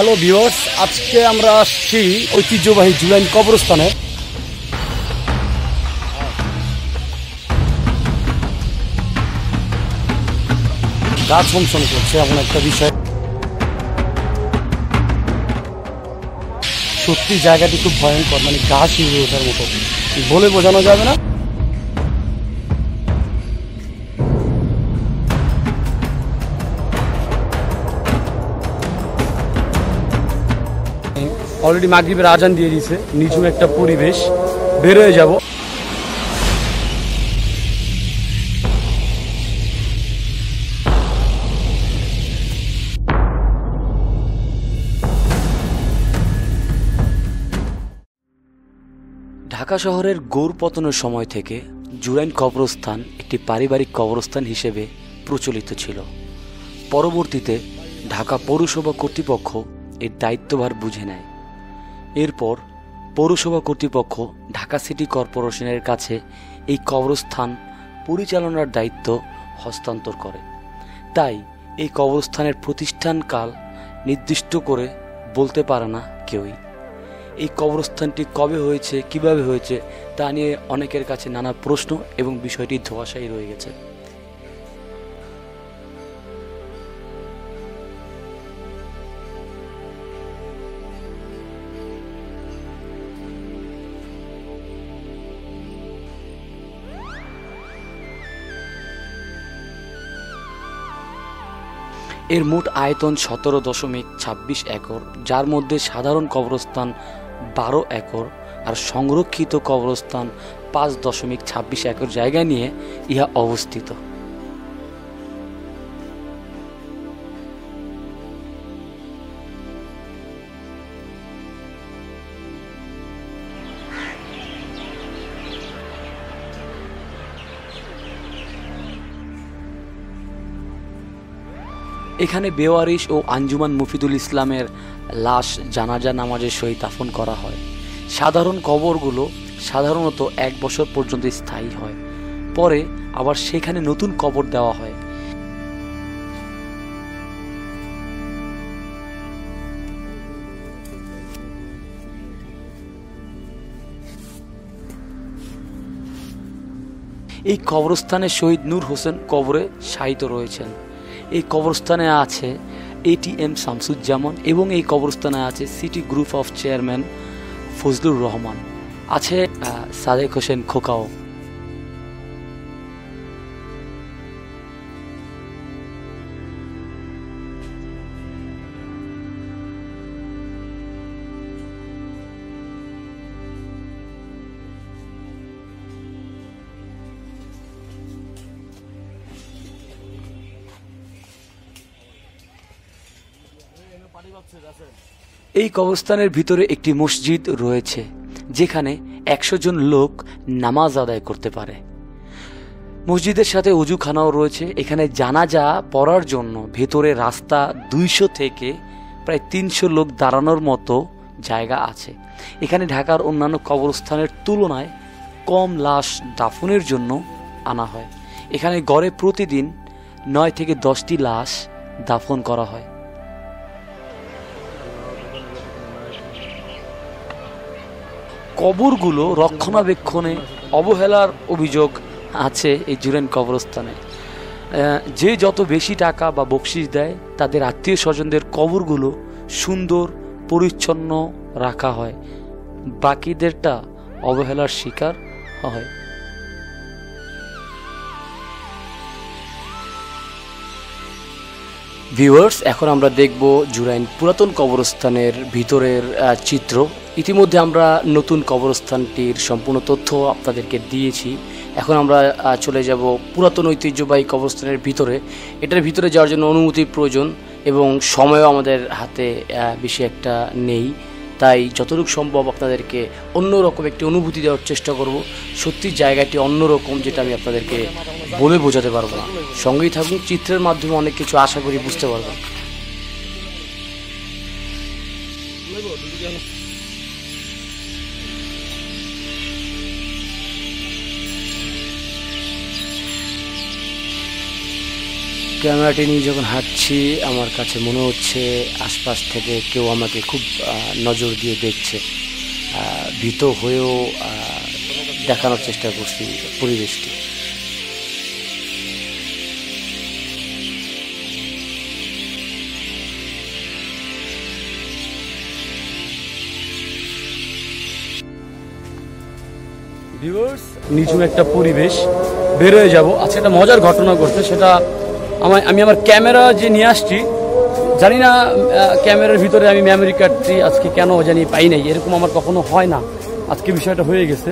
Hello viewers, আজকে আমরা আসছি ঐতিহ্যবাহী জুলাইন কবরস্থানে। গা ছমছম করছে এমন একটা বিষয়। সত্যি জায়গাটি খুব ভয়ঙ্কর, মানে গা শিউরে ওঠার মতো, বলে বোঝানো যাবে না। অলরেডি মাগরিবের আজান দিয়ে দিয়েছে, নিচু একটা পরিবেশ, বের হয়ে যাব। ঢাকা শহরের গৌরপতনের সময় থেকে জুলাইন কবরস্থান একটি পারিবারিক কবরস্থান হিসেবে প্রচলিত ছিল। পরবর্তীতে ঢাকা পৌরসভা কর্তৃপক্ষ এর দায়িত্বভার বুঝে নেয়। এরপর পৌরসভা কর্তৃপক্ষ ঢাকা সিটি কর্পোরেশনের কাছে এই কবরস্থান পরিচালনার দায়িত্ব হস্তান্তর করে। তাই এই কবরস্থানের প্রতিষ্ঠানকাল নির্দিষ্ট করে বলতে পারে না কেউই। এই কবরস্থানটি কবে হয়েছে, কিভাবে হয়েছে তা নিয়ে অনেকের কাছে নানা প্রশ্ন এবং বিষয়টি ধোঁয়াশায়ী রয়ে গেছে। এর মোট আয়তন 17.26 একর, যার মধ্যে সাধারণ কবরস্থান 12 একর আর সংরক্ষিত কবরস্থান 5.26 একর জায়গা নিয়ে ইহা অবস্থিত। এখানে বেওয়ারিশ ও আঞ্জুমান মুফিদুল ইসলামের লাশ জানাজা নামাজের সহিত দাফন করা হয়। সাধারণ কবরগুলো সাধারণত 1 বছর পর্যন্ত স্থায়ী হয়, পরে আবার সেখানে নতুন কবর দেওয়া হয়। এই কবরস্থানে শহীদ নূর হোসেন কবরে শায়িত রয়েছেন। এই কবরস্থানে আছে ATM শামসুজ্জামান এবং এই কবরস্থানে আছে city group of chairman Fazlur Rahman, আছে সাদেক হোসেন খোকাও। এই কবরস্থানের ভিতরে একটি মসজিদ রয়েছে, যেখানে 100 জন লোক নামাজ আদায় করতে পারে। মসজিদের সাথে ওযুখানাও রয়েছে। এখানে জানাজা পড়ার জন্য ভেতরে রাস্তা 200 থেকে প্রায় 300 লোক দাঁড়ানোর মতো জায়গা আছে। এখানে ঢাকার অন্যান্য কবরস্থানের তুলনায় কম লাশ দাফনের জন্য আনা হয়। এখানে গড়ে প্রতিদিন 9 থেকে 10টি লাশ দাফন করা হয়। কবরগুলো রক্ষণাবেক্ষণে অবহেলার অভিযোগ আছে এই জুলাইন কবরস্থানে। যে যত বেশি টাকা বা বকশিশ দেয় তাদের আত্মীয় স্বজনদের কবরগুলো সুন্দর পরিচ্ছন্ন রাখা হয়, বাকিদেরটা অবহেলার শিকার হয়। ভিউয়ার্স, এখন আমরা দেখব জুলাইন পুরাতন কবরস্থানের ভিতরের চিত্র। ইতিমধ্যে আমরা নতুন কবরস্থানটির সম্পূর্ণ তথ্য আপনাদেরকে দিয়েছি। এখন আমরা চলে যাব পুরাতন ঐতিহ্যবাহী কবরস্থানের ভিতরে। এটার ভিতরে যাওয়ার জন্য অনুমতির প্রয়োজন এবং সময়ও আমাদের হাতে বেশি একটা নেই, তাই যতটুকু সম্ভব আপনাদেরকে অন্যরকম একটি অনুভূতি দেওয়ার চেষ্টা করব। সত্যি জায়গাটি অন্যরকম, যেটা আমি আপনাদেরকে বলে বোঝাতে পারবো না। সঙ্গেই থাকুন, চিত্রের মাধ্যমে অনেক কিছু আশা করি বুঝতে পারবেন। ক্যামেরাটি নিয়ে যখন হাঁটছি আমার কাছে মনে হচ্ছে আশপাশ থেকে কেউ আমাকে খুব নজর দিয়ে দেখছে। ভীত হয়েও দেখানোর চেষ্টা করছি পরিবেশটি। নিচু একটা পরিবেশ, বের হয়ে যাব। আচ্ছা, একটা মজার ঘটনা ঘটছে, সেটা আমি আমার ক্যামেরা যে নিয়ে আসছি, জানি না ক্যামেরার ভিতরে আমি মেমোরি কার্ডটি আজকে কেন জানি পাই নাই। এরকম আমার কখনো হয় না, আজকে বিষয়টা হয়ে গেছে।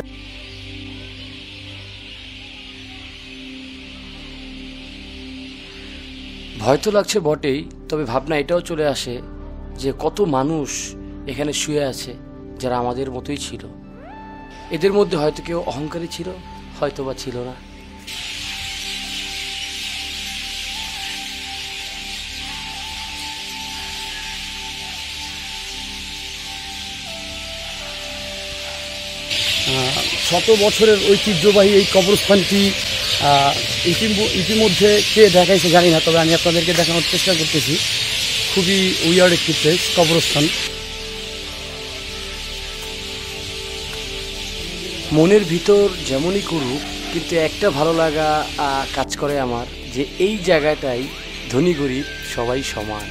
ভয় তো লাগছে বটেই, তবে ভাবনা এটাও চলে আসে যে কত মানুষ এখানে শুয়ে আছে যারা আমাদের মতোই ছিল। এদের মধ্যে হয়তো কেউ অহংকারী ছিল, হয়তো বা ছিল না। শত বছরের ঐতিহ্যবাহী এই কবরস্থানটি ইতিমধ্যে কে দেখাইছে জানি না, তবে আমি আপনাদেরকে দেখানোর চেষ্টা করতেছি। খুবই উইয়ার্ড একটি প্লেস, কবরস্থান। মনের ভিতর যেমনই করুক, কিন্তু একটা ভালো লাগা কাজ করে আমার, যে এই জায়গাটাই ধনী গরিব সবাই সমান।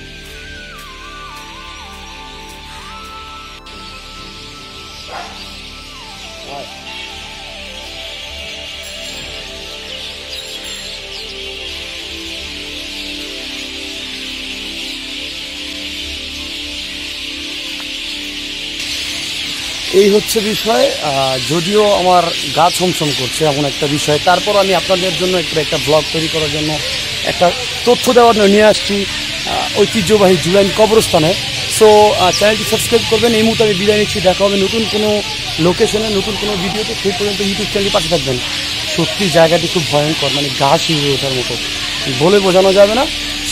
এই হচ্ছে বিষয়। যদিও আমার গা ছমছম করছে এমন একটা বিষয়, তারপর আমি আপনাদের জন্য একটা ব্লগ তৈরি করার জন্য একটা তথ্য দেওয়ার নিয়ে আসছি ঐতিহ্যবাহী জুলাইন কবরস্থানে। সো চ্যানেলটি সাবস্ক্রাইব করবেন। এই মুহূর্তে আমি বিদায় নিচ্ছি, দেখা হবে নতুন কোনো লোকেশনে, নতুন কোনো ভিডিওতে। সেই পর্যন্ত ইউটিউব চ্যানেলটি পাশে থাকবেন। সত্যি জায়গাটি খুব ভয়ঙ্কর, মানে গা শিউরে ওঠার মতো, বলে বোঝানো যাবে না।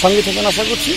সঙ্গে থাকেন আশা করছি।